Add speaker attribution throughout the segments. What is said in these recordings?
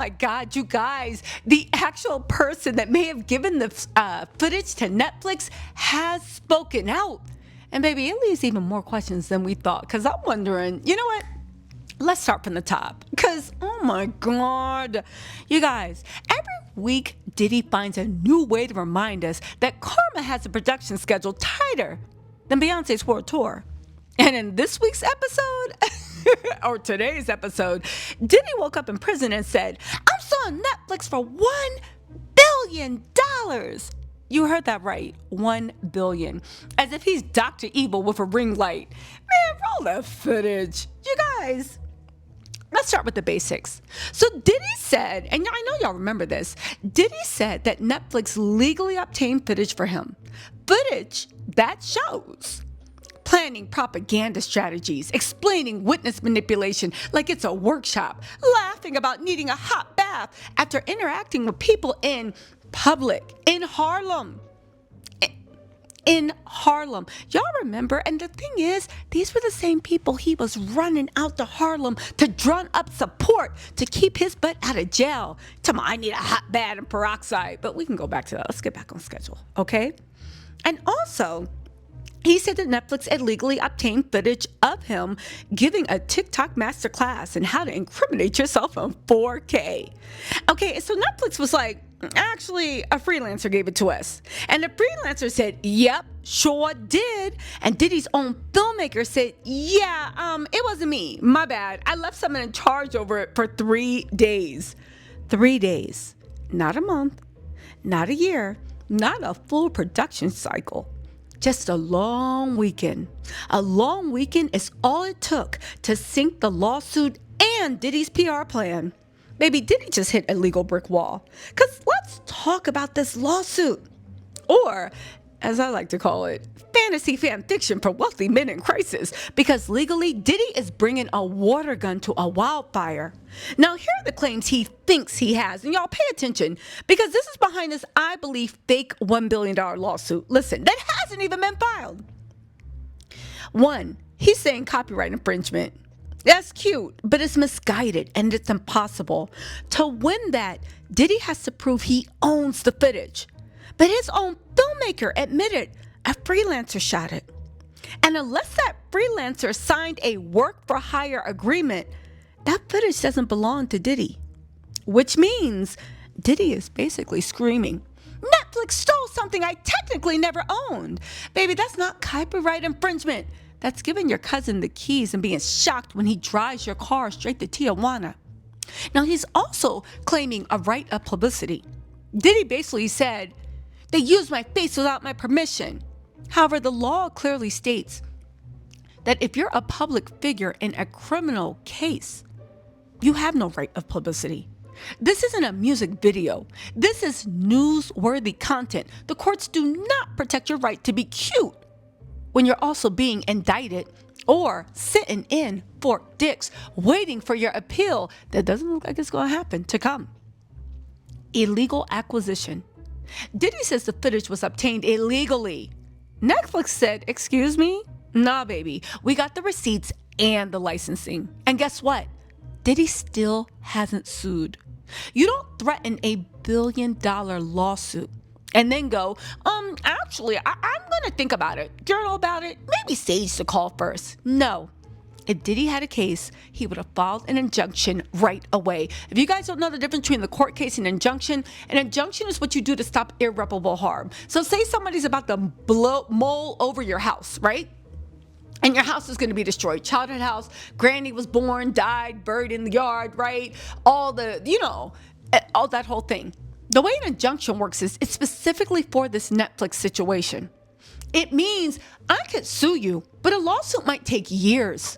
Speaker 1: my God, you guys, the actual person that may have given the footage to Netflix has spoken out. And baby, it leaves even more questions than we thought. Because I'm wondering, you know what? Let's start from the top. Because, oh my God, you guys, every week Diddy finds a new way to remind us that Karma has a production schedule tighter than Beyonce's world tour. And in this week's episode, or today's episode, Diddy woke up in prison and said, I'm suing Netflix for $1 billion. You heard that right, $1 billion. As if he's Dr. Evil with a ring light. Man, roll the footage. You guys, let's start with the basics. So Diddy said, and I know y'all remember this, Diddy said that Netflix legally obtained footage for him. Footage that shows planning propaganda strategies, explaining witness manipulation like it's a workshop, laughing about needing a hot bath after interacting with people in public, in Harlem. In Harlem. Y'all remember? And the thing is, these were the same people he was running out to Harlem to drum up support to keep his butt out of jail. Tell me, I need a hot bath and peroxide. But we can go back to that. Let's get back on schedule, okay? And also, he said that Netflix had legally obtained footage of him giving a TikTok masterclass in how to incriminate yourself on 4K. Okay, so Netflix was like, actually, a freelancer gave it to us. And the freelancer said, yep, sure did. And Diddy's own filmmaker said, yeah, it wasn't me. My bad. I left someone in charge over it for 3 days. 3 days. Not a month. Not a year. Not a full production cycle. Just a long weekend. A long weekend is all it took to sink the lawsuit and Diddy's PR plan. Baby, Diddy just hit a legal brick wall. Because let's talk about this lawsuit. Or, as I like to call it, fantasy fan fiction for wealthy men in crisis. Because legally, Diddy is bringing a water gun to a wildfire. Now, here are the claims he thinks he has. And y'all pay attention. Because this is behind this, I believe, fake $1 billion lawsuit. Listen, that hasn't even been filed. 1, he's saying copyright infringement. That's cute, but it's misguided and it's impossible. To win that, Diddy has to prove he owns the footage. But his own filmmaker admitted a freelancer shot it. And unless that freelancer signed a work for hire agreement, that footage doesn't belong to Diddy. Which means Diddy is basically screaming, Netflix stole something I technically never owned. Baby, that's not copyright infringement. That's giving your cousin the keys and being shocked when he drives your car straight to Tijuana. Now, he's also claiming a right of publicity. Diddy basically said, they used my face without my permission. However, the law clearly states that if you're a public figure in a criminal case, you have no right of publicity. This isn't a music video. This is newsworthy content. The courts do not protect your right to be cute when you're also being indicted or sitting in Fort Dix waiting for your appeal that doesn't look like it's going to happen to come. Illegal acquisition. Diddy says the footage was obtained illegally. Netflix said, excuse me? Nah, baby. We got the receipts and the licensing. And guess what? Diddy still hasn't sued. You don't threaten $1 billion lawsuit and then go, actually, I'm going to think about it, journal about it, maybe Sage to call first. No. If Diddy had a case, he would have filed an injunction right away. If you guys don't know the difference between the court case and an injunction is what you do to stop irreparable harm. So say somebody's about to mold over your house, right? And your house is going to be destroyed. Childhood house, granny was born, died, buried in the yard, right? All the, all that whole thing. The way an injunction works is it's specifically for this Netflix situation. It means I could sue you, but a lawsuit might take years.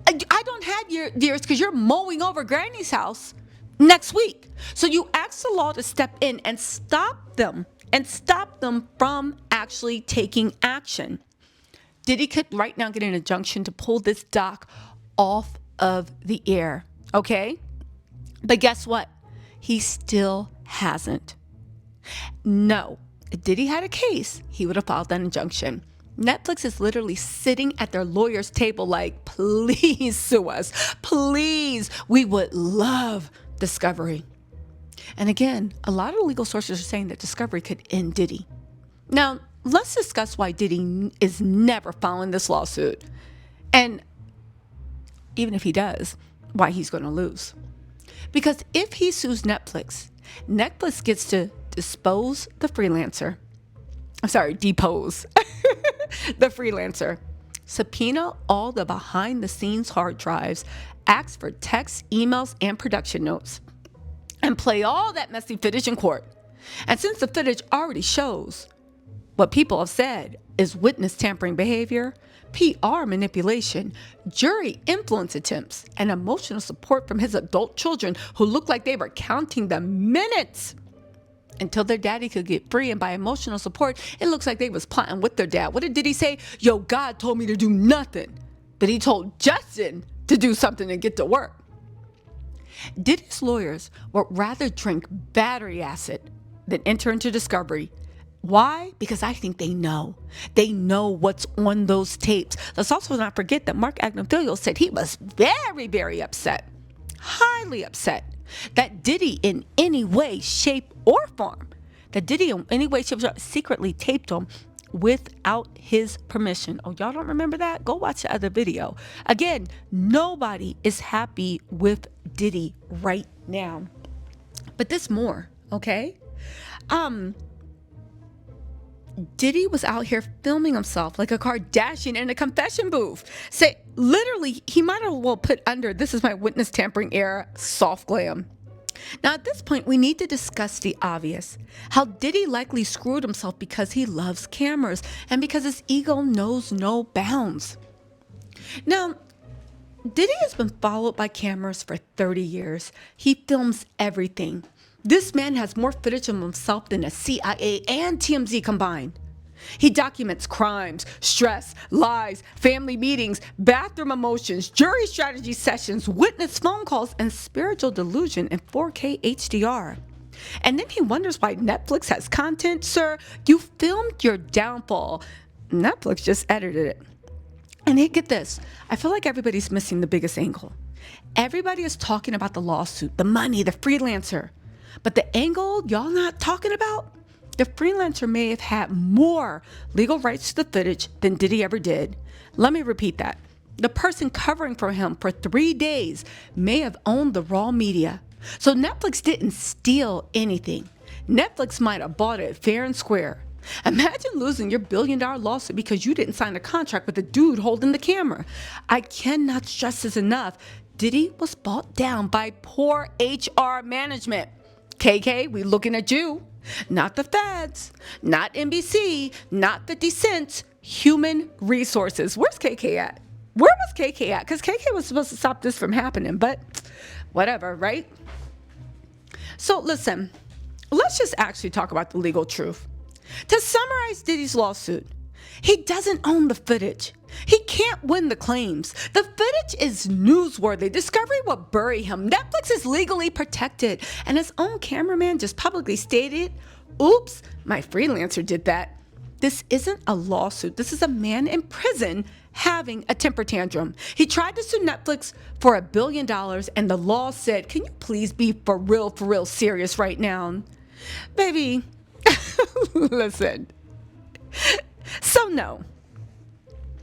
Speaker 1: I don't have years because you're mowing over granny's house next week. So you ask the law to step in and stop them from actually taking action. Diddy could right now get an injunction to pull this doc off of the air, okay? But guess what? He still hasn't. No, if Diddy had a case, he would have filed that injunction. Netflix is literally sitting at their lawyer's table like, please sue us. Please, we would love discovery. And again, a lot of legal sources are saying that discovery could end Diddy. Now, let's discuss why Diddy is never filing this lawsuit. And even if he does, why he's going to lose. Because if he sues Netflix, Netflix gets to depose the freelancer, subpoena all the behind the scenes hard drives, ask for texts, emails, and production notes, and play all that messy footage in court. And since the footage already shows what people have said is witness tampering behavior, PR manipulation, jury influence attempts, and emotional support from his adult children who looked like they were counting the minutes until their daddy could get free. And by emotional support, it looks like they was plotting with their dad. What did Diddy say? Yo, God told me to do nothing, but he told Justin to do something and get to work. Diddy's lawyers would rather drink battery acid than enter into discovery. Why? Because I think they know. They know what's on those tapes. Let's also not forget that Mark Agnifilo said he was very, very upset, highly upset, that Diddy in any way, shape, or form, secretly taped him without his permission. Oh, y'all don't remember that? Go watch the other video. Again, nobody is happy with Diddy right now. But there's more, okay? Diddy was out here filming himself like a Kardashian in a confession booth. Say, literally, he might as well put under, "This is my witness tampering era," soft glam. Now, at this point, we need to discuss the obvious. How Diddy likely screwed himself because he loves cameras and because his ego knows no bounds. Now, Diddy has been followed by cameras for 30 years. He films everything. This man has more footage of himself than the CIA and TMZ combined. He documents crimes, stress, lies, family meetings, bathroom emotions, jury strategy sessions, witness phone calls, and spiritual delusion in 4K HDR. And then he wonders why Netflix has content. Sir, you filmed your downfall. Netflix just edited it. And hey, get this. I feel like everybody's missing the biggest angle. Everybody is talking about the lawsuit, the money, the freelancer. But the angle y'all not talking about? The freelancer may have had more legal rights to the footage than Diddy ever did. Let me repeat that. The person covering for him for 3 days may have owned the raw media. So Netflix didn't steal anything. Netflix might have bought it fair and square. Imagine losing your billion-dollar lawsuit because you didn't sign a contract with the dude holding the camera. I cannot stress this enough. Diddy was bought down by poor HR management. KK, we looking at you. Not the feds, not NBC, not 50 Cent, human resources. Where's KK at? Where was KK at? Because KK was supposed to stop this from happening, but whatever, right? So listen, let's just actually talk about the legal truth. To summarize Diddy's lawsuit, he doesn't own the footage. He can't win the claims. The footage is newsworthy. Discovery will bury him. Netflix is legally protected. And his own cameraman just publicly stated, "Oops, my freelancer did that." This isn't a lawsuit. This is a man in prison having a temper tantrum. He tried to sue Netflix for $1 billion, and the law said, "Can you please be for real serious right now?" Baby, listen. So no.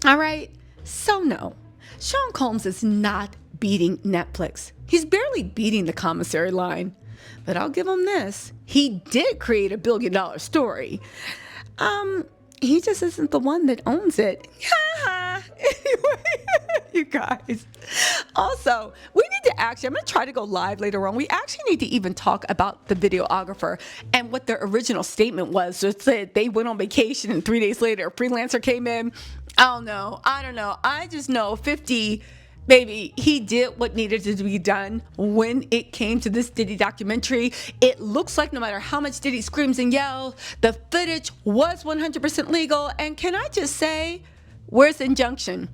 Speaker 1: All right? So no. Sean Combs is not beating Netflix. He's barely beating the commissary line. But I'll give him this. He did create $1 billion story. He just isn't the one that owns it. Anyway, you guys. Also, we need to I'm going to try to go live later on. We actually need to even talk about the videographer and what their original statement was. So it said they went on vacation and 3 days later, a freelancer came in. I don't know. I just know 50, baby, he did what needed to be done when it came to this Diddy documentary. It looks like no matter how much Diddy screams and yells, the footage was 100% legal. And can I just say, where's the injunction?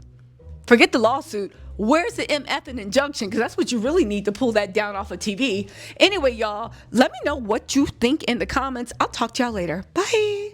Speaker 1: Forget the lawsuit. Where's the MF and injunction? Because that's what you really need to pull that down off of TV. Anyway, y'all, let me know what you think in the comments. I'll talk to y'all later. Bye.